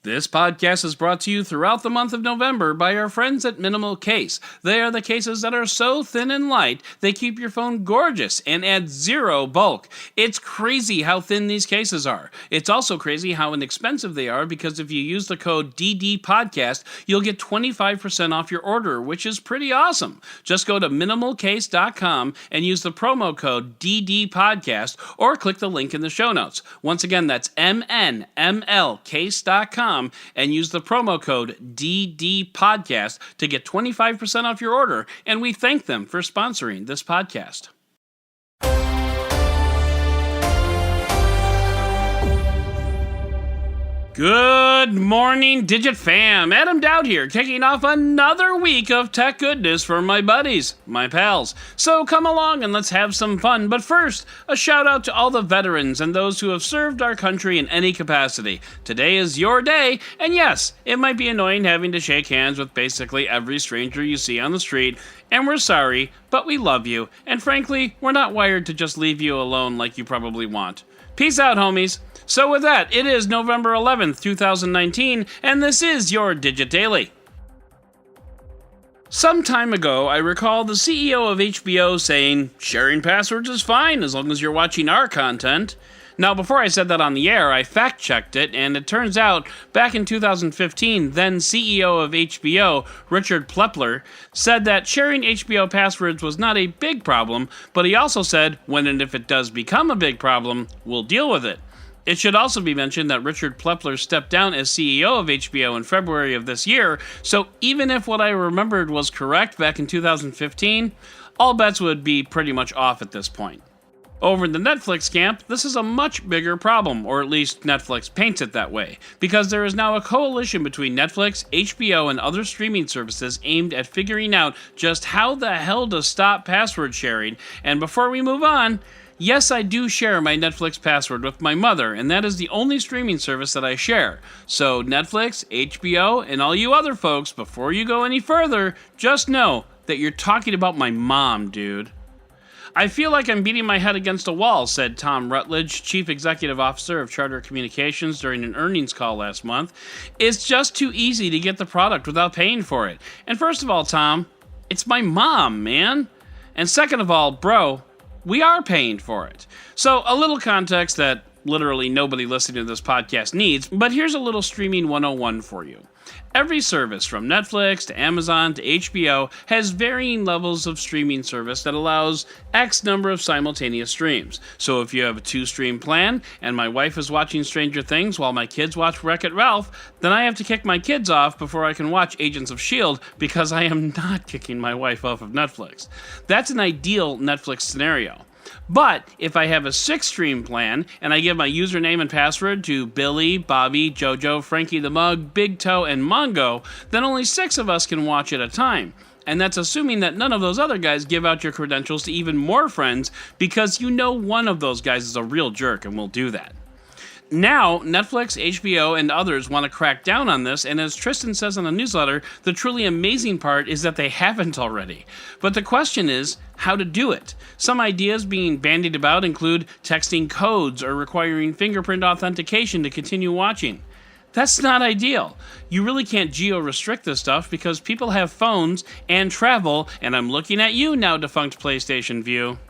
This podcast is brought to you throughout the month of November by our friends at Minimal Case. They are the cases that are so thin and light, they keep your phone gorgeous and add zero bulk. It's crazy how thin these cases are. It's also crazy how inexpensive they are because if you use the code DDPodcast, you'll get 25% off your order, which is pretty awesome. Just go to minimalcase.com and use the promo code DDPodcast or click the link in the show notes. Once again, that's mnmlcase.com and use the promo code DDPodcast to get 25% off your order, and we thank them for sponsoring this podcast. Good morning, Digit fam. Adam Doud here, kicking off another week of tech goodness for my buddies, my pals. So come along and let's have some fun. But first, a shout out to all the veterans and those who have served our country in any capacity. Today is your day, and yes, it might be annoying having to shake hands with basically every stranger you see on the street, and we're sorry, but we love you, and frankly, we're not wired to just leave you alone like you probably want. Peace out, homies. So with that, it is November 11th, 2019, and this is your Digit Daily. Some time ago, I recall the CEO of HBO saying, "Sharing passwords is fine as long as you're watching our content." Now, before I said that on the air, I fact-checked it, and it turns out, back in 2015, then CEO of HBO, Richard Plepler, said that sharing HBO passwords was not a big problem, but he also said, when and if it does become a big problem, we'll deal with it. It should also be mentioned that Richard Plepler stepped down as CEO of HBO in February of this year, so even if what I remembered was correct back in 2015, all bets would be pretty much off at this point. Over in the Netflix camp, this is a much bigger problem, or at least Netflix paints it that way, because there is now a coalition between Netflix, HBO, and other streaming services aimed at figuring out just how the hell to stop password sharing. And before we move on, yes, I do share my Netflix password with my mother, and that is the only streaming service that I share. So Netflix, HBO, and all you other folks, before you go any further, just know that you're talking about my mom, dude. I feel like I'm beating my head against a wall, said Tom Rutledge, Chief Executive Officer of Charter Communications during an earnings call last month. It's just too easy to get the product without paying for it. And first of all, Tom, it's my mom, man. And second of all, bro, we are paying for it. So a little context that literally nobody listening to this podcast needs, but here's a little streaming 101 for you. Every service from Netflix to Amazon to HBO has varying levels of streaming service that allows X number of simultaneous streams. So if you have a 2-stream plan and my wife is watching Stranger Things while my kids watch Wreck-It Ralph, then I have to kick my kids off before I can watch Agents of S.H.I.E.L.D. because I am not kicking my wife off of Netflix. That's an ideal Netflix scenario. But if I have a 6-stream plan and I give my username and password to Billy, Bobby, Jojo, Frankie the Mug, Big Toe, and Mongo, then only 6 of us can watch at a time. And that's assuming that none of those other guys give out your credentials to even more friends because you know one of those guys is a real jerk and will do that. Now, Netflix, HBO, and others want to crack down on this, and as Tristan says in the newsletter, the truly amazing part is that they haven't already. But the question is, how to do it. Some ideas being bandied about include texting codes or requiring fingerprint authentication to continue watching. That's not ideal. You really can't geo-restrict this stuff because people have phones and travel, and I'm looking at you now, defunct PlayStation View.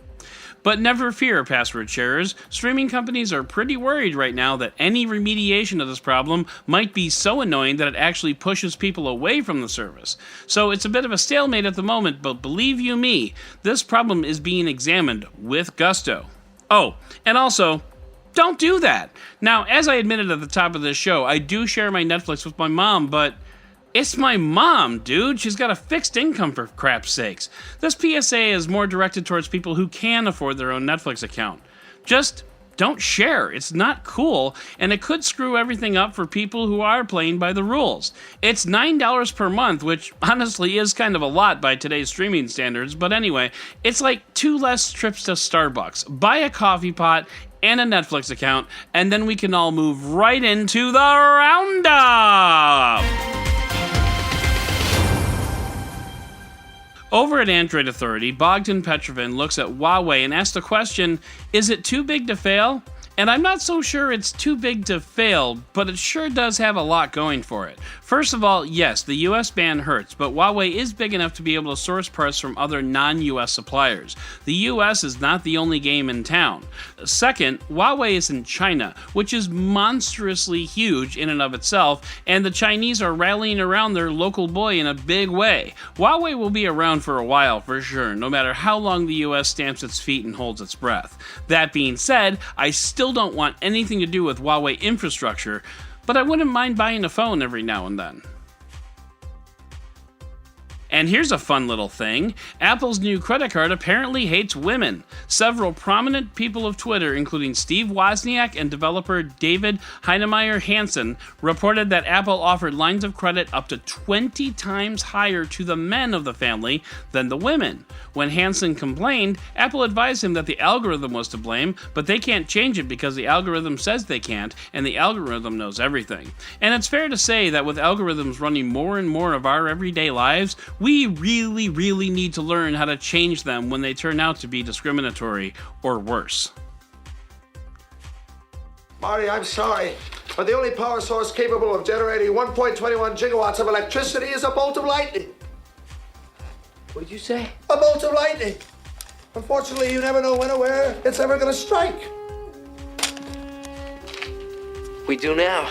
But never fear, password sharers. Streaming companies are pretty worried right now that any remediation of this problem might be so annoying that it actually pushes people away from the service. So it's a bit of a stalemate at the moment, but believe you me, this problem is being examined with gusto. Oh, and also, don't do that. Now, as I admitted at the top of this show, I do share my Netflix with my mom, but it's my mom, dude. She's got a fixed income for crap's sakes. This PSA is more directed towards people who can afford their own Netflix account. Just don't share. It's not cool, and it could screw everything up for people who are playing by the rules. It's $9 per month, which honestly is kind of a lot by today's streaming standards, but anyway, it's like 2 less trips to Starbucks. Buy a coffee pot and a Netflix account, and then we can all move right into the Roundup! Over at Android Authority, Bogdan Petrovin looks at Huawei and asks the question, is it too big to fail? And I'm not so sure it's too big to fail, but it sure does have a lot going for it. First of all, yes, the US ban hurts, but Huawei is big enough to be able to source parts from other non-US suppliers. The US is not the only game in town. Second, Huawei is in China, which is monstrously huge in and of itself, and the Chinese are rallying around their local boy in a big way. Huawei will be around for a while for sure, no matter how long the US stamps its feet and holds its breath. That being said, I still don't want anything to do with Huawei infrastructure, but I wouldn't mind buying a phone every now and then. And here's a fun little thing. Apple's new credit card apparently hates women. Several prominent people of Twitter, including Steve Wozniak and developer David Heinemeier Hansen, reported that Apple offered lines of credit up to 20 times higher to the men of the family than the women. When Hansen complained, Apple advised him that the algorithm was to blame, but they can't change it because the algorithm says they can't, and the algorithm knows everything. And it's fair to say that with algorithms running more and more of our everyday lives, we really need to learn how to change them when they turn out to be discriminatory or worse. Marty, I'm sorry, but the only power source capable of generating 1.21 gigawatts of electricity is a bolt of lightning. What did you say? A bolt of lightning. Unfortunately, you never know when or where it's ever going to strike. We do now.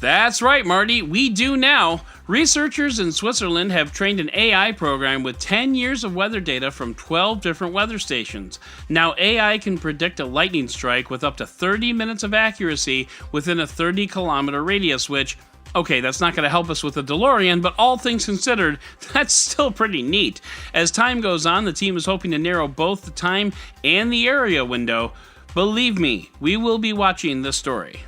That's right, Marty, we do now. Researchers in Switzerland have trained an AI program with 10 years of weather data from 12 different weather stations. Now, AI can predict a lightning strike with up to 30 minutes of accuracy within a 30-kilometer radius, which, okay, that's not going to help us with the DeLorean, but all things considered, that's still pretty neat. As time goes on, the team is hoping to narrow both the time and the area window. Believe me, we will be watching this story.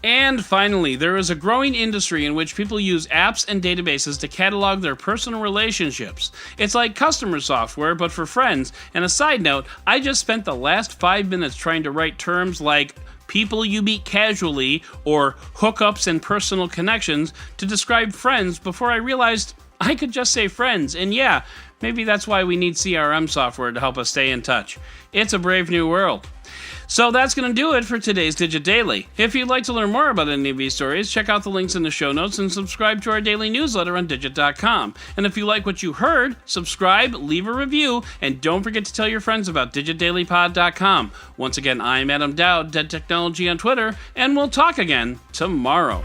And finally, there is a growing industry in which people use apps and databases to catalog their personal relationships. It's like customer software, but for friends. And a side note, I just spent the last 5 minutes trying to write terms like people you meet casually or hookups and personal connections to describe friends before I realized I could just say friends. And yeah, maybe that's why we need CRM software to help us stay in touch. It's a brave new world. So that's going to do it for today's Digit Daily. If you'd like to learn more about any of these stories, check out the links in the show notes and subscribe to our daily newsletter on Digit.com. And if you like what you heard, subscribe, leave a review, and don't forget to tell your friends about DigitDailyPod.com. Once again, I'm Adam Doud, Dead Technology on Twitter, and we'll talk again tomorrow.